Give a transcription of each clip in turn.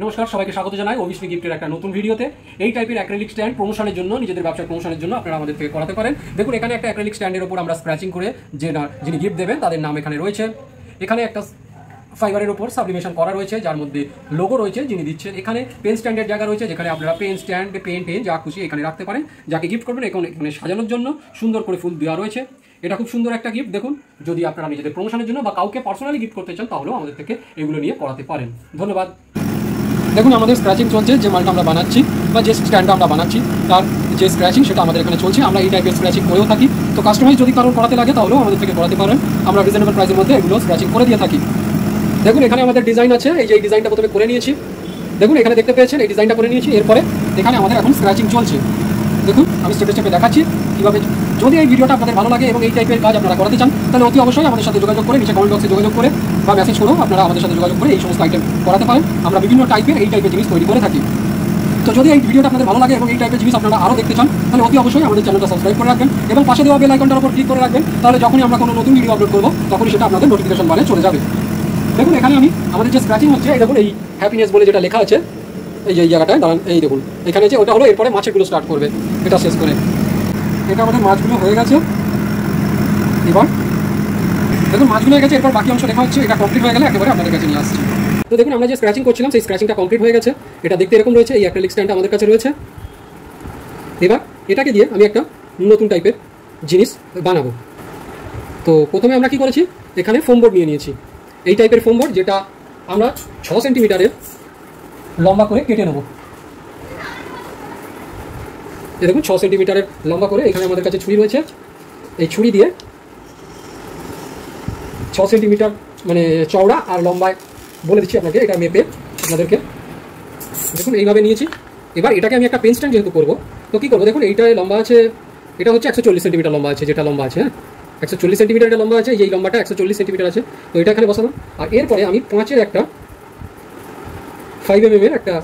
নমস্কার, সবাইকে স্বাগত জানাই অভিশ্রী গিফটের একটা নতুন ভিডিওতে। এই টাইপের অ্যাক্রিলিক স্ট্যান্ড প্রমোশনের জন্য, নিজেদের ব্যবসার প্রমোশনের জন্য আপনারা আমাদের থেকে করাতে পারেন। দেখুন, এখানে একটা অ্যাক্রিলিক স্ট্যান্ডের উপর আমরা স্ক্র্যাচিং করে যিনি গিফট দেবেন তাদের নাম এখানে রয়েছে। এখানে একটা ফাইবারের উপর সাবলিমেশন করা রয়েছে, যার মধ্যে লোগো রয়েছে যিনি দিচ্ছেন। এখানে পেন স্ট্যান্ডের জায়গা রয়েছে, যেখানে আপনারা পেন স্ট্যান্ড, পেন যা খুশি এখানে রাখতে পারেন। যাকে গিফট করবেন এখানে সাজানোর জন্য সুন্দর করে ফুল দেওয়া রয়েছে। এটা খুব সুন্দর একটা গিফট। দেখুন, যদি আপনারা নিজেদের প্রমোশনের জন্য বা কাউকে পার্সোনালি গিফট করতে চান তাহলেও আমাদের থেকে এগুলো নিয়ে করাতে পারেন। ধন্যবাদ। দেখুন, আমাদের স্ক্র্যাচিং চলছে। যে মালটা আমরা বানাচ্ছি বা যে স্ট্যান্ডটা আমরা বানাচ্ছি তার যে স্ক্র্যাচিং সেটা আমাদের এখানে চলছে। আমরা এই টাইপের স্ক্র্যাচিং করেও থাকি। তো কাস্টমাইজ যদি কারোর করাতে লাগে তাহলেও আমাদের থেকে করাতে পারেন। আমরা রিজনেবল প্রাইসের মধ্যে এগুলো স্ক্র্যাচিং করে দিয়ে থাকি। দেখুন, এখানে আমাদের ডিজাইন আছে। এই যে ডিজাইনটা প্রথমে করে নিয়েছি। দেখুন, এখানে দেখতে পেয়েছেন এই ডিজাইনটা করে নিয়েছি। এরপরে এখানে আমাদের এখন স্ক্র্যাচিং চলছে। দেখুন, আমি স্টেপে স্টেপে দেখাচ্ছি কীভাবে। যদি এই ভিডিওটা আপনাদের ভালো লাগে এবং এই টাইপের কাজ আপনারা করাতে চান তাহলে অতি অবশ্যই আমাদের সাথে যোগাযোগ করে, নিচে কমেন্ট বক্সে যোগাযোগ করে বা মেসেজ করেও আপনারা আমাদের সাথে যোগাযোগ করে এই সমস্ত আইটেম করাতে পারেন। আমরা বিভিন্ন টাইপের এই টাইপের জিনিস তৈরি করে থাকি। তো যদি এই ভিডিওটা আপনাদের ভালো লাগে এবং এই টাইপের জিনিস আপনারা আরও দেখতে চান তাহলে অতি অবশ্যই আমাদের চ্যানেলটা সাবস্ক্রাইব করে রাখবেন এবং পাশে দেওয়া বেল আইকনটার উপর ক্লিক করে রাখবেন। তাহলে যখনই আমরা কোনো নতুন ভিডিও আপলোড করবো তখনই সেটা আপনাদের নোটিফিকেশন বারে চলে যাবে। দেখুন, এখানে আমি আমাদের যে স্ক্র্যাচিং হচ্ছে, এই দেখুন এই হ্যাপিনেস বলে যেটা লেখা আছে এই যে এই জায়গাটায় দাঁড়ান, এই দেখুন এখানে যে ওটা হলো এরপরে মাছেরগুলো স্টার্ট করবে। এটা শেষ করে এটা আমাদের মাছগুলো হয়ে গেছে। এবার দেখুন মাছগুলো হয়ে গেছে। এরপর বাকি অংশ লেখা হচ্ছে। এটা কমপ্লিট হয়ে গেলে একেবারে আপনাদের কাছে নিয়ে আসছি। তো দেখুন, আমরা যে স্ক্র্যাচিং করছিলাম সেই স্ক্র্যাচিংটা কমপ্লিট হয়ে গেছে। এটা দেখতে এরকম রয়েছে। এই অ্যাক্রিলিক স্ট্যান্ডটা আমাদের কাছে রয়েছে। এবার এটাকে দিয়ে আমি একটা নতুন টাইপের জিনিস বানাবো। তো প্রথমে আমরা কি করেছি, এখানে ফোম বোর্ড নিয়ে নিয়েছি। এই টাইপের ফোম বোর্ড, যেটা আমরা 6 সেন্টিমিটারের লম্বা করে কেটে নেব। দেখুন 6 সেন্টিমিটারের লম্বা করে এখানে আমাদের কাছে ছুরি রয়েছে। এই ছুরি দিয়ে 6 সেন্টিমিটার মানে চওড়া আর লম্বায় বলে দিচ্ছি আপনাকে, এটা মেপে আপনাদেরকে। দেখুন এইভাবে নিয়েছি। এবার এটাকে আমি একটা পেন স্ট্যান্ড যেহেতু করবো, তো কী করবো, দেখুন এইটায় লম্বা আছে, এটা হচ্ছে 140 সেন্টিমিটার লম্বা আছে। যেটা লম্বা আছে, হ্যাঁ 140 সেন্টিমিটার এটা লম্বা আছে। এই লম্বাটা 140 সেন্টিমিটার আছে। তো এটা এখানে বসালাম। আর এরপরে আমি 5-এর একটা 5 mm একটা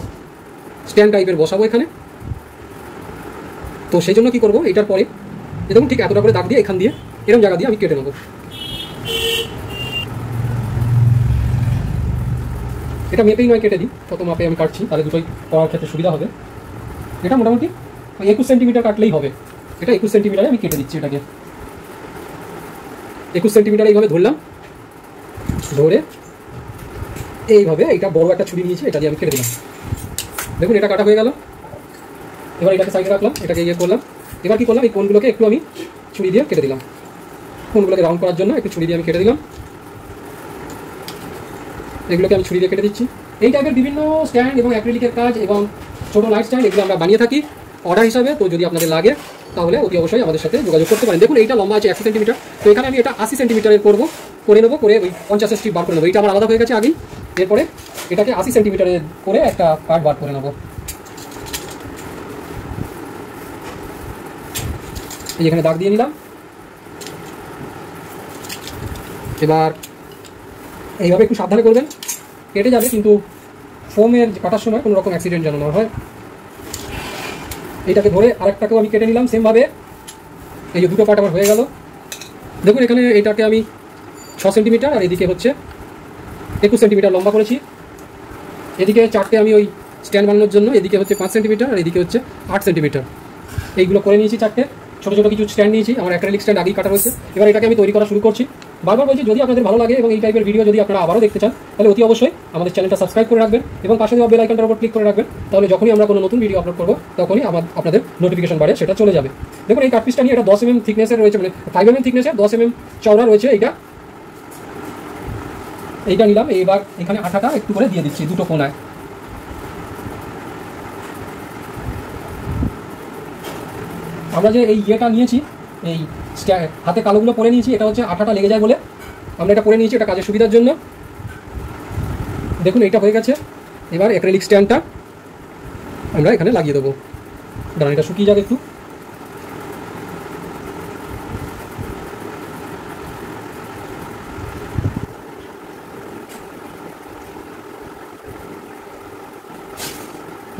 স্ট্যান্ড টাইপের বসাবো এখানে। তো সেই জন্য কী করবো, এটার পরে দেখুন ঠিক এতটা করে দাগ দিয়ে এখান দিয়ে এরকম জায়গা দিয়ে আমি কেটে নেবো। এটা মেপেই নয় কেটে দিই, কত মাপে আমি কাটছি, তাহলে দুটোই করার ক্ষেত্রে সুবিধা হবে। এটা মোটামুটি 21 সেন্টিমিটার কাটলেই হবে। এটা 21 সেন্টিমিটারে আমি কেটে দিচ্ছি। এটাকে 21 সেন্টিমিটার এইভাবে ধরলাম। ধরে এইভাবে এইটা বড় একটা ছুরি নিয়েছি, এটা দিয়ে আমি কেটে দিলাম। দেখুন এটা কাটা হয়ে গেল। এবার এটাকে সাইডে রাখলাম, এটাকে ইয়ে করলাম। এবার কি করলাম, এই কোণগুলোকে একটু আমি ছুরি দিয়ে কেটে দিলাম। কোণগুলোকে রাউন্ড করার জন্য একটু ছুরি দিয়ে আমি কেটে দিলাম। এগুলোকে আমি ছুরি দিয়ে কেটে দিচ্ছি। এই টাইপের বিভিন্ন স্ট্যান্ড এবং অ্যাক্রিলিকের কাজ এবং ছোটো লাইট স্ট্যান্ড এগুলো আমরা বানিয়ে থাকি অর্ডার হিসাবে। তো যদি আপনাদের লাগে তাহলে অতি অবশ্যই আমাদের সাথে যোগাযোগ করতে পারেন। দেখুন এইটা লম্বা আছে 80 সেন্টিমিটার। তো এখানে আমি এটা 80 সেন্টিমিটারের করে নেবো, করে ওই 50 স্ট্রিপ বার করে নেবো। এটা আমার আলাদা হয়ে গেছে আগেই। এরপরে এটাকে 80 সেন্টিমিটারের করে একটা কাট বার করে নেবো। এই এখানে দাগ দিয়ে নিলাম। এবার এইভাবে একটু সাবধানে করবেন, কেটে যাবে, কিন্তু ফোমের কাটার সময় কোনো রকম অ্যাক্সিডেন্ট যেন না হয়। এইটাকে ধরে আরেকটাকেও আমি কেটে নিলাম সেমভাবে। এই যে দুটো পার্ট আমার হয়ে গেল। দেখুন এখানে এইটাকে আমি 6 সেন্টিমিটার আর এদিকে হচ্ছে 21 সেন্টিমিটার লম্বা করেছি। এদিকে 4টে আমি ওই স্ট্যান্ড বানানোর জন্য, এদিকে হচ্ছে 5 সেন্টিমিটার আর এদিকে হচ্ছে 8 সেন্টিমিটার। এইগুলো করে নিয়েছি 4টে ছোটো ছোটো কিছু স্ট্যান্ড নিয়েছি। আমার অ্যাক্রিলিক স্ট্যান্ড আগেই কাটা রয়েছে। এবার এটাকে আমি তৈরি করা শুরু করছি। বারবার বলছি, যদি আপনাদের ভালো লাগে এবং এই টাইপের ভিডিও যদি আপনারা আবারও দেখতে চান তাহলে অতি অবশ্যই আমাদের চ্যানেলটা সাবস্ক্রাইব করে রাখবেন এবং পাশে দেওয়া বেল আইকনটার উপর ক্লিক করে রাখবেন। তাহলে যখনই আমরা কোনো নতুন ভিডিও আপলোড করবো তখনই আপনাদের নোটিফিকেশন বারে সেটা চলে যাবে। দেখুন এই কাটপিসটা নিয়ে এটা 10 mm থিকনেসের রয়েছে, মানে 5 mm থিকনেসের 10 mm চওড়া রয়েছে। এইটা নিলাম। এবার এখানে আঠাটা একটু করে দিয়ে দিচ্ছি দুটো কোণায়। আমরা যে এই ইয়েটা নিয়েছি, এই হাতে কালোগুলো পরে নিয়েছি, এটা হচ্ছে আঠাটা লেগে যায় বলে আমরা এটা পরে নিয়েছি, এটা কাজের সুবিধার জন্য। দেখুন এইটা হয়ে গেছে। এবার অ্যাক্রিলিক স্ট্যান্ডটা আমরা এখানে লাগিয়ে দেবো। দাঁড়ান এটা শুকিয়ে যাবে একটু।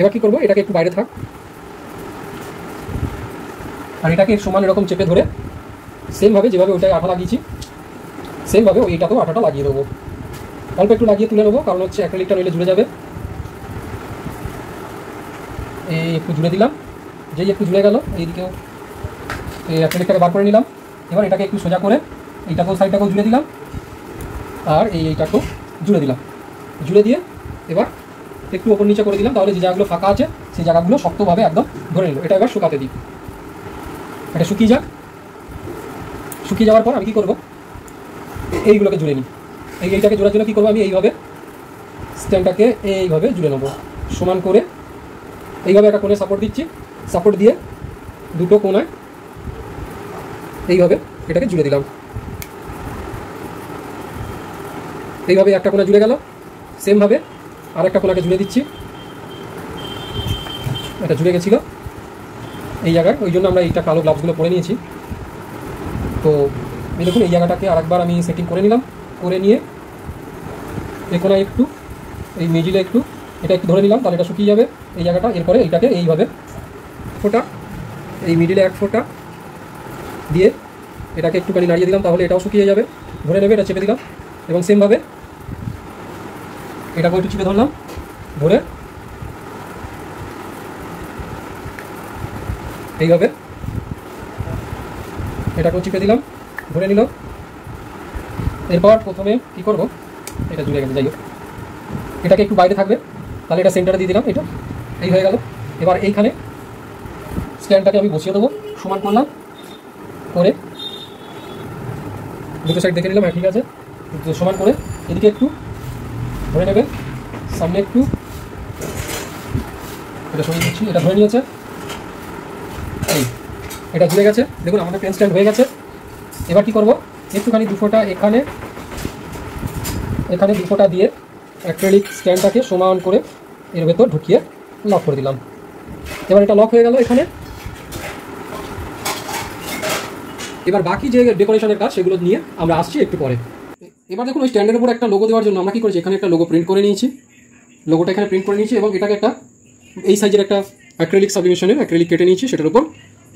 এবার কি করবো, এটাকে একটু বাইরে থাক আর এটাকে সমান এরকম চেপে ধরে সেমভাবে যেভাবে ওইটায় আঠা লাগিয়েছি সেমভাবে ওইটাতেও আঠাটা লাগিয়ে দেবো। অল্প একটু লাগিয়ে তুলে নেবো, কারণ হচ্ছে অ্যাক্রিলিকটা নইলে জুড়ে যাবে। এই একটু জুড়ে দিলাম, যেই একটু জুড়ে গেল এইদিকেও এই অ্যাক্রিলিকটাকে বার করে নিলাম। এবার এটাকে একটু সোজা করে এইটাকেও সাইডটাকেও জুড়ে দিলাম, আর এইটাকেও জুড়ে দিলাম। জুড়ে দিয়ে এবার একটু ওপর নিচে করে দিলাম, তাহলে যে জায়গাগুলো ফাঁকা আছে সেই জায়গাগুলো শক্তভাবে একদম ধরে নিল। এটা এবার শুকাতে দিই, এটা শুকিয়ে যাক। শুকিয়ে যাওয়ার পর আমি কী করবো, এইগুলোকে জুড়ে নিই। এইটাকে জোড়ার জন্য কী করবো, আমি এইভাবে স্ট্যান্ডটাকে এইভাবে জুড়ে নেবো সমান করে। এইভাবে একটা কোণে সাপোর্ট দিচ্ছি, সাপোর্ট দিয়ে দুটো কোণায় এইভাবে এটাকে জুড়ে দিলাম। এইভাবে একটা কোণা জুড়ে গেল, সেমভাবে আর একটা কোণাকে জুড়ে দিচ্ছি। এটা জুড়ে গেছিল এই জায়গায়, ওই জন্য আমরা এইটা কালো গ্লাভসগুলো পরে নিয়েছি। তো এই দেখুন এই জায়গাটাকে আরেকবার আমি সেটিং করে নিলাম, করে নিয়ে এই কোণায় একটু, এই মিডিলে একটু, এটা একটু ধরে নিলাম, তাহলে এটা শুকিয়ে যাবে এই জায়গাটা। এরপরে এইটাকে এইভাবে ফোঁটা, এই মিডিলে এক ফোঁটা দিয়ে এটাকে একটুখানি নাড়িয়ে দিলাম, তাহলে এটাও শুকিয়ে যাবে। ধরে নেবে, এটা চেপে দিলাম এবং সেমভাবে এটাকেও একটু চেপে ধরলাম, ধরে এইভাবে এটাকেও চেপে দিলাম, ধরে নিল। এরপর প্রথমে কী করবো, এটা জুড়ে গেছে, যাই হোক এটাকে একটু বাইরে থাকবে, তাহলে এটা সেন্টারে দিয়ে দিলাম, এটা এই হয়ে গেল। এবার এইখানে স্ট্যান্ডটাকে আমি বসিয়ে দেবো, সমান করলাম করে দুটো সাইড দেখে নিলাম ঠিক আছে, সমান করে এদিকে একটু ধরে নেবে, সামনে একটু এটা সরিয়ে দিচ্ছি, এটা ধরে নিয়েছে। এই এটা জুড়ে গেছে, দেখুন আমাদের পেন স্ট্যান্ড হয়ে গেছে। এবার কি করব, একটুখানি দুফোটা এখানে এখানে দুফোটা দিয়ে অ্যাক্রিলিক স্ট্যান্ডটাকে সমান করে এর ভেতর ঢুকিয়ে লক করে দিলাম। এবার এটা লক হয়ে গেল এখানে। এবার বাকি যে ডেকোরেশনের কাজ সেগুলো নিয়ে আমরা আসছি একটু পরে। এবার দেখুন ওই স্ট্যান্ডের উপর একটা লোগো দেওয়ার জন্য আমরা কী করেছি, এখানে একটা লোগো প্রিন্ট করে নিয়েছি। লোগোটা এখানে প্রিন্ট করে নিয়েছি এবং এটাকে একটা এই সাইজের একটা অ্যাক্রিলিক সাবলিমেশনের অ্যাক্রিলিক কেটে নিয়েছি, সেটার উপর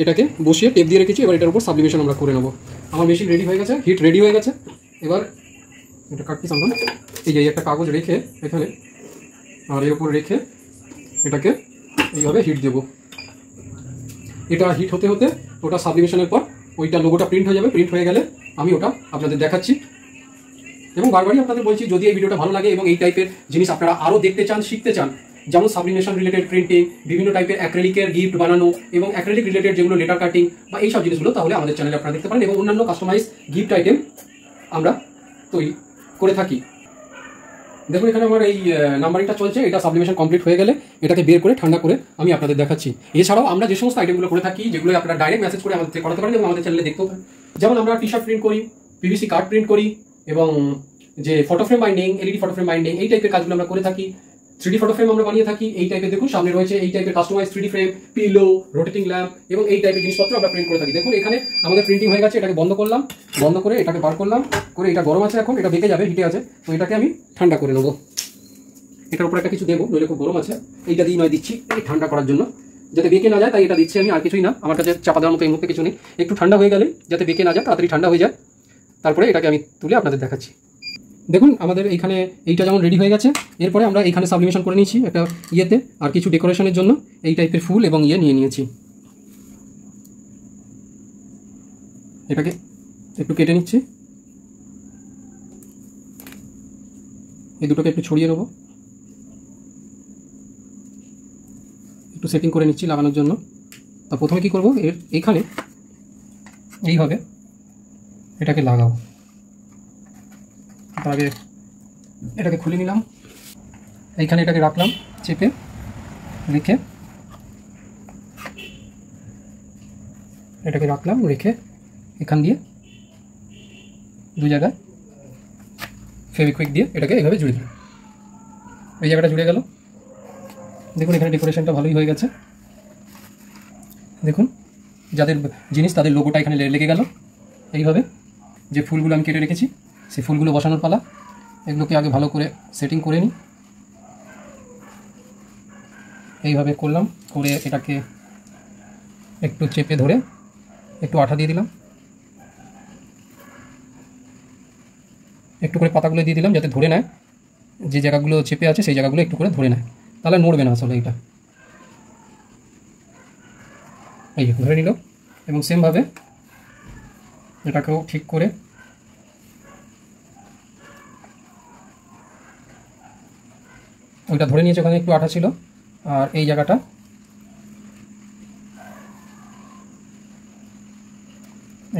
এটাকে বসিয়ে টেপ দিয়ে রেখেছি। এবার এটার উপর সাবলিমেশন আমরা করে নেবো। আমার মেশিন রেডি হয়ে গেছে, হিট রেডি হয়ে গেছে। এবার এটা কাটতে সামলাম, এই যে একটা কাগজ রেখে এখানে আর এর উপর রেখে এটাকে এইভাবে হিট দেবো। এটা হিট হতে হতে ওটা সাবলিমেশনের পর ওইটা লোগোটা প্রিন্ট হয়ে যাবে। প্রিন্ট হয়ে গেলে আমি ওটা আপনাদের দেখাচ্ছি। এবং বারবারই আপনাদের বলছি, যদি এই ভিডিওটা ভালো লাগে এবং এই টাইপের জিনিস আপনারা আরও দেখতে চান, শিখতে চান, যেমন সাবলিমেশন রিলেটেড প্রিন্টিং, বিভিন্ন টাইপের অ্যাক্রিলিকের গিফট বানানো এবং অ্যাক্রিলিক রিলেটেড যেগুলো লেটার কাটিং বা এইসব জিনিসগুলো, তাহলে আমাদের চ্যানেলে আপনারা দেখতে পারেন। এবং অন্যান্য কাস্টমাইজ গিফট আইটেম আমরা তৈরি করে থাকি। দেখুন এখানে আমার এই নাম্বারিংটা চলছে, এটা সাবলিমেশন কমপ্লিট হয়ে গেলে এটাকে বের করে ঠান্ডা করে আমি আপনাদের দেখাচ্ছি। এছাড়াও আমরা যে সমস্ত আইটেমগুলো করে থাকি, যেগুলো আপনারা ডাইরেক্ট মেসেজ করে আমাদের করাতে পারেন এবং আমাদের চ্যানেলে দেখতেও পারেন। যেমন আমরা টি শার্ট প্রিন্ট করি, পিভিসি কার্ড প্রিন্ট করি এবং যে photo frame binding, LED photo frame binding, এই টাইপের কাজগুলো আমরা করে থাকি। 3D ফটো ফ্রেম আমরা বানিয়ে থাকি। এই টাইপের দেখুন সামনে রয়েছে এই টাইপের customize 3D frame, pillow, rotating lamp এবং এই টাইপের জিনিসপত্র আমরা প্রিন্ট করে থাকি। দেখুন এখানে আমাদের প্রিন্টিং হয়ে গেছে, এটাকে বন্ধ করলাম, বন্ধ করে এটাকে বার করলাম করে, এটা গরম আছে এখন, এটা বেঁকে যাবে, হিটে আছে, তো এটাকে আমি ঠান্ডা করে নেবো। এটার উপর একটা কিছু দেবো, নইলে খুব গরম আছে, এইটা দিয়ে নয় দিচ্ছি এই ঠান্ডা করার জন্য, যাতে বেঁকে না যায়, তাই এটা দিচ্ছি আমি, আর কিছুই না। আমার কাছে চাপা দেওয়ার মতো এই মুহূর্তে কিছু নেই। একটু ঠান্ডা হয়ে গেলে যাতে বেঁকে না যায়, তাড়াতাড়ি ঠান্ডা হয়ে যায়, তারপরে এটাকে আমি তুলে আপনাদের দেখাচ্ছি। দেখুন আমাদের এইখানে এইটা যেমন রেডি হয়ে গেছে। এরপরে আমরা এইখানে সাবলিমেশন করে নিয়েছি একটা ইয়েতে, আর কিছু ডেকোরেশনের জন্য এই টাইপের ফুল এবং ইয়ে নিয়ে নিয়েছি। এটাকে একটু কেটে নিচ্ছি, এই দুটোকে একটু ছড়িয়ে নেবো, একটু সেটিং করে নিচ্ছি লাগানোর জন্য। তা প্রথমে কি করব, এর এইখানে এইভাবে এটাকে লাগাবো। তার আগে এটাকে খুলে নিলাম, এইখানে এটাকে রাখলাম চেপে রেখে, এটাকে রাখলাম রেখে এখান দিয়ে দু জায়গায় ফেভিকুইক দিয়ে এটাকে এইভাবে জুড়ে দিলাম। এই জায়গাটা জুড়ে গেল। দেখুন এখানে ডেকোরেশনটা ভালোই হয়ে গেছে। দেখুন যাদের জিনিস তাদের লোগোটা এখানে লেগে গেল। এইভাবে যে ফুলগুলো আমি কেটে রেখেছি সেই ফুলগুলো বসানোর পালা। এগুলোকে আগে ভালো করে সেটিং করে নিই। এইভাবে করলাম, করে এটাকে একটু চেপে ধরে একটু আঠা দিয়ে দিলাম, একটু করে পাতাগুলো দিয়ে দিলাম যাতে ধরে নেয়, যে জায়গাগুলো চেপে আছে সেই জায়গাগুলো একটু করে ধরে নেয়, তাহলে নড়বে না আসলে এটা। এই ধরে নিল এবং সেমভাবে এটাকেও ঠিক করে ওইটা ধরে নিয়েছে, ওখানে একটু আঠা ছিল, আর এই জায়গাটা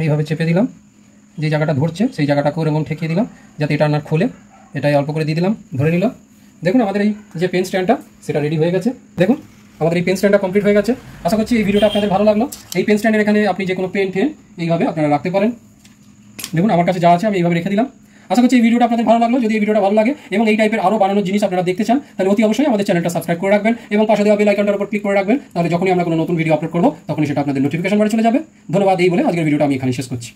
এইভাবে চেপে দিলাম, যে জায়গাটা ধরছে সেই জায়গাটাকেও এরকম ঠেকিয়ে দিলাম যাতে এটা না খোলে, এটাই অল্প করে দিয়ে দিলাম, ধরে নিল। দেখুন আমাদের এই যে পেন স্ট্যান্ডটা সেটা রেডি হয়ে গেছে। দেখুন আমাদের এই পেন স্ট্যান্ডটা কমপ্লিট হয়ে গেছে। আশা করছি এই ভিডিওটা আপনাদের ভালো লাগলো। এই পেন স্ট্যান্ডের এখানে আপনি যে কোনো পেন টেন এইভাবে আপনারা রাখতে পারেন। দেখুন আমার কাছে যা আছে আমি এইভাবে রেখে দিলাম। আশা করছি এই ভিডিওটা আপনাদের ভালো লাগলো। যদি এই ভিডিওটা ভালো লাগে এবং এই টাইপের আরও বানানোর জিনিস আপনারা দেখতে চান, তাহলে অতি অবশ্যই আমাদের চ্যানেলটা সাবস্ক্রাইব করে রাখবেন এবং পাশে দেওয়া বেল আইকনটার উপর ক্লিক করে রাখবেন। তাহলে যখনই আমরা কোনো নতুন ভিডিও আপলোড করবো তখনই সেটা আপনাদের নোটিফিকেশন বারে চলে যাবে। ধন্যবাদ। এই বলে আজকের ভিডিওটা আমি এখানে শেষ করছি।